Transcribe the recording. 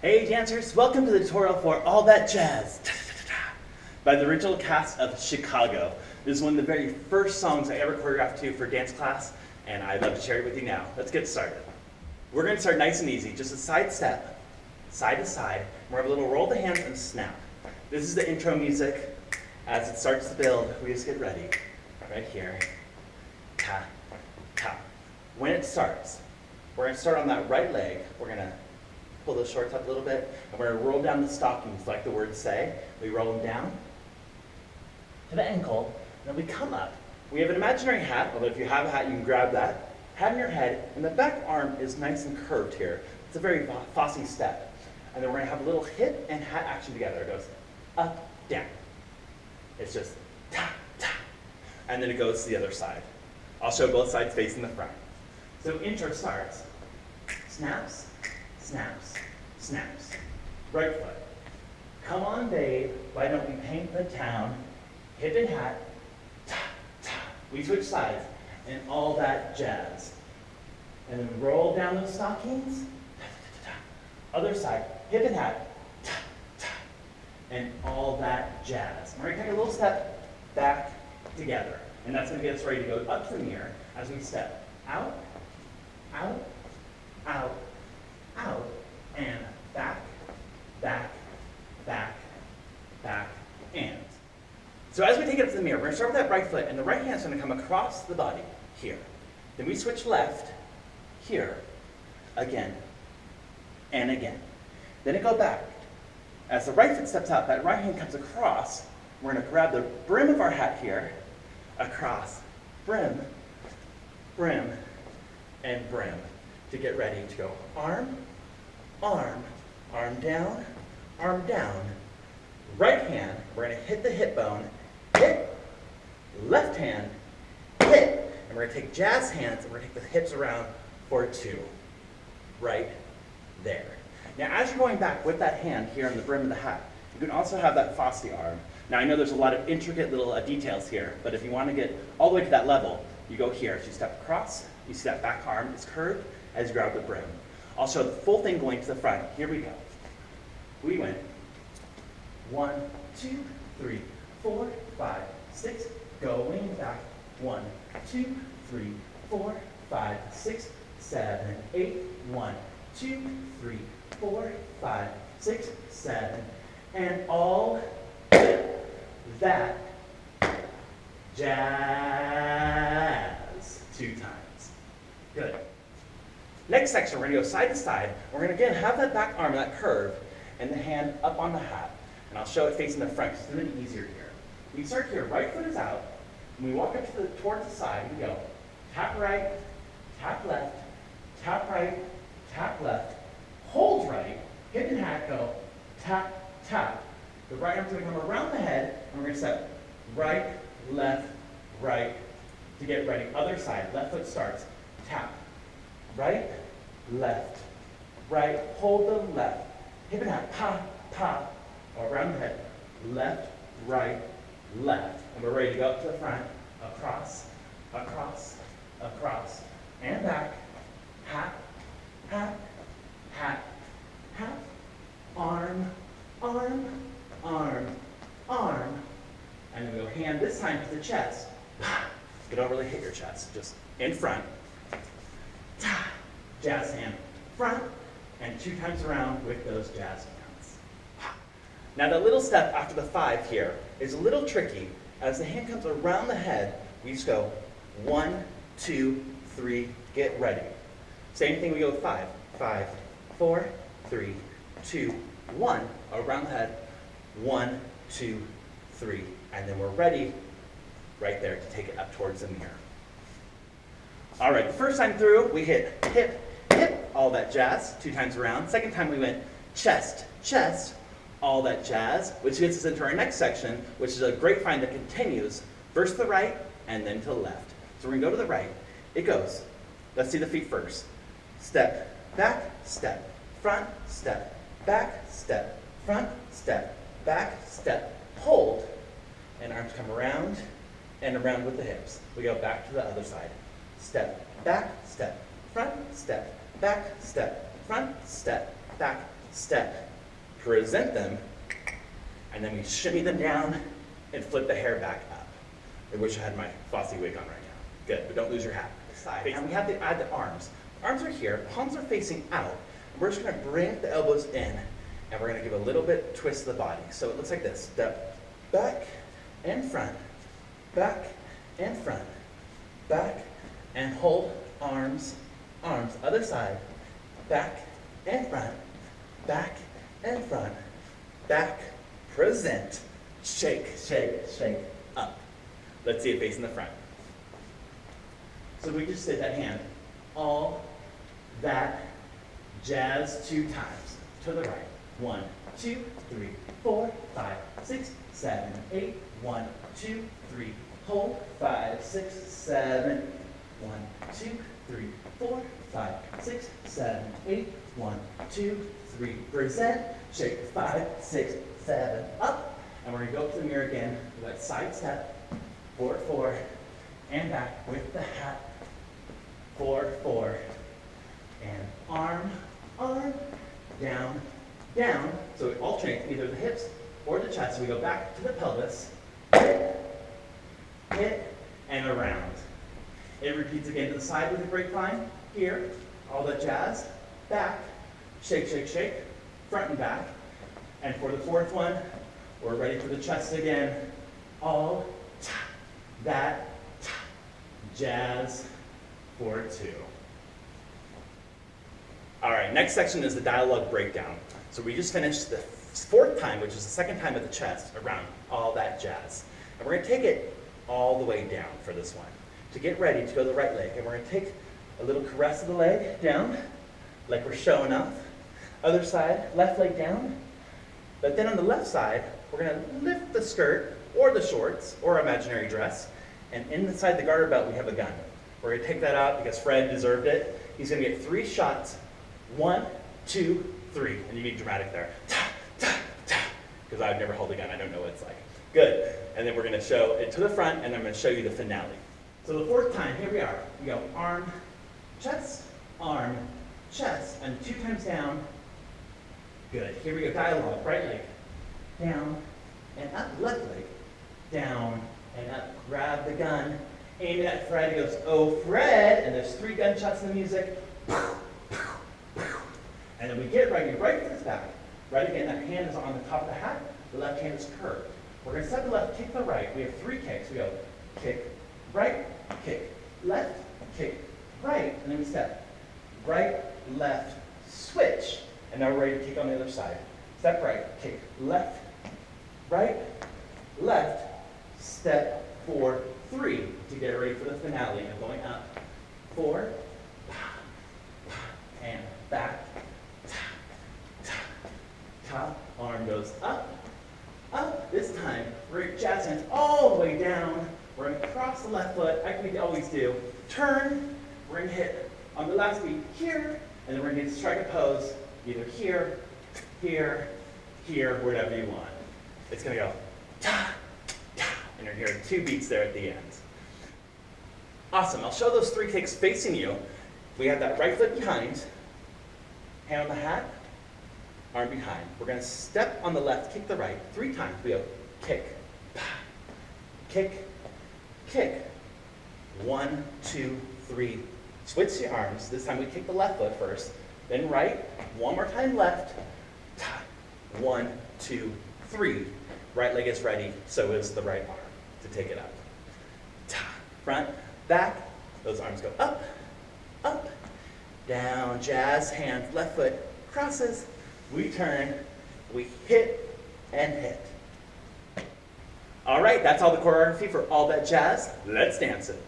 Hey dancers, welcome to the tutorial for All That Jazz by the original cast of Chicago. This is one of the very first songs I ever choreographed to for dance class, and I'd love to share it with you now. Let's get started. We're going to start nice and easy, just a side step, side to side. We're going to have a little roll the hands and snap. This is the intro music. As it starts to build, we just get ready. Right here. Ta, ta. When it starts, we're going to start on that right leg. We're going to pull those shorts up a little bit, and we're going to roll down the stockings like the words say. We roll them down to the ankle, and then we come up. We have an imaginary hat, although if you have a hat, you can grab that. Hat on your head, and the back arm is nice and curved here. It's a very Fosse step. And then we're going to have a little hip and hat action together. It goes up, down. It's just ta, ta. And then it goes to the other side. I'll show both sides facing the front. So intro starts, snaps, snaps, snaps. Right foot. Come on, babe, why don't we paint the town? Hip and hat, ta, ta. We switch sides, and all that jazz. And then roll down those stockings, ta, ta, ta, ta. Other side, hip and hat, ta, ta. And all that jazz. We're gonna take a little step back together. And that's gonna get us ready to go up to the mirror as we step out, out, out, out, and back, back, back, back, and. So as we take it up to the mirror, we're going to start with that right foot, and the right hand's going to come across the body, here. Then we switch left, here, again, and again. Then it goes back. As the right foot steps out, that right hand comes across. We're going to grab the brim of our hat here, across, brim, brim, and brim, to get ready to go arm, arm, arm down, right hand, we're going to hit the hip bone, hit, left hand, hit, and we're going to take jazz hands and we're going to take the hips around for two, right there. Now as you're going back with that hand here on the brim of the hat, you can also have that Fosse arm. Now I know there's a lot of intricate little details here, but if you want to get all the way to that level, you go here. So you step across, you see that back arm is curved as you grab the brim. I'll show the full thing going to the front. Here we go. We went 1, 2, 3, 4, 5, 6, going back. 1, 2, 3, 4, 5, 6, 7, 8. 1, 2, 3, 4, 5, 6, 7, and all that jazz 2 times. Good. Next section, we're going to go side to side. We're going to again have that back arm, that curve, and the hand up on the hat. And I'll show it facing the front because it's a little easier here. We start here, right foot is out, and we walk up to towards the side. We go tap right, tap left, tap right, tap left, hold right, hip and hat go, tap, tap. The right arm's going to come around the head, and we're going to step right, left, right to get ready. Other side, left foot starts, tap, right, left, right, hold the left, hip and hat, pa, pa, around the head, left, right, left. And we're ready to go up to the front, across, across, across, and back, hat, hat, hat, hat, arm, arm, arm, arm, and then we'll hand this time to the chest. You don't really hit your chest, just in front. Jazz hand, front, and 2 times around with those jazz hands. Now the little step after the 5 here is a little tricky. As the hand comes around the head, we just go 1, 2, 3, get ready. Same thing, we go 5, 5, 4, 3, 2, 1, around the head, 1, 2, 3, and then we're ready right there to take it up towards the mirror. All right, the first time through, we hit hip, hip, all that jazz, 2 times around. Second time we went chest, chest, all that jazz, which gets us into our next section, which is a great find that continues first to the right and then to the left. So we're gonna go to the right. It goes, let's see the feet first. Step, back, step, front, step, back, step, front, step, back, step, hold, and arms come around and around with the hips. We go back to the other side. Step, back, step, front, step, back, step, front, step, back, step, present them, and then we shimmy them down and flip the hair back up. I wish I had my Fosse wig on right now. Good, but don't lose your hat. And we have to add the arms. Arms are here, palms are facing out. We're just gonna bring the elbows in, and we're gonna give a little bit twist to the body. So it looks like this, step back and front, back and front, back and hold, arms, arms, other side, back and front, back and front, back, present, shake, shake, shake, up. Let's see it facing the front. So we just did that hand, all that jazz 2 times, to the right. 1, 2, 3, 4, 5, 6, 7, 8, 1, 2, 3, hold, 5, 6, 7, 1, 2, 3, 4, 5, 6, 7, 8, 1, 2, 3, present, shake, 5, 6, 7, up, and we're gonna go up to the mirror again with that side step, 4, 4, and back with the hat, 4, 4, and arm, arm, down, down, so it alternates either the hips or the chest. So we go back to the pelvis, hit, and around. It repeats again to the side with the grapevine, here, all that jazz, back, shake, shake, shake, front and back. And for the 4th one, we're ready for the chest again, all that jazz for 2. All right, next section is the dialogue breakdown. So we just finished the 4th time, which is the 2nd time of the chest, around all that jazz. And we're gonna take it all the way down for this one. To get ready to go to the right leg. And we're gonna take a little caress of the leg down, like we're showing off. Other side, left leg down. But then on the left side, we're gonna lift the skirt, or the shorts, or imaginary dress. And inside the garter belt, we have a gun. We're gonna take that out because Fred deserved it. He's gonna get 3 shots. 1, 2, 3, and you need dramatic there. Ta, ta, ta, because I've never held a gun, I don't know what it's like. Good, and then we're gonna show it to the front, and I'm gonna show you the finale. So the 4th time, here we are. We go arm, chest, and 2 times down. Good, here we go, dialogue, right leg, down, and up, left leg, down, and up, grab the gun, aim it at Fred, he goes, oh Fred, and there's 3 gunshots in the music. And then we get ready, right foot's back. Right again, that hand is on the top of the hat, the left hand is curved. We're gonna step the left, kick the right. We have 3 kicks. We go kick, right, kick, left, kick, right, and then we step right, left, switch. And now we're ready to kick on the other side. Step right, kick, left, right, left, step 4, 3 to get ready for the finale of going up. 4, and back, top, arm goes up, up. This time, we're going to jazz hands all the way down. We're going to cross the left foot, like we always do. Turn, we're going to hit on the last beat here, and then we're going to strike a pose, either here, here, here, wherever you want. It's going to go ta, ta, and you're hearing 2 beats there at the end. Awesome, I'll show those 3 kicks facing you. We have that right foot behind, hand on the hat, arm behind. We're going to step on the left, kick the right 3 times. We go kick, kick, kick. 1, 2, 3. Switch the arms. This time we kick the left foot first, then right. 1 more time left. 1, 2, 3. Right leg is ready, so is the right arm to take it up. Front, back. Those arms go up, up, down, jazz, hand, left foot, crosses. We turn, we hit, and hit. All right, that's all the choreography for All That Jazz. Let's dance it.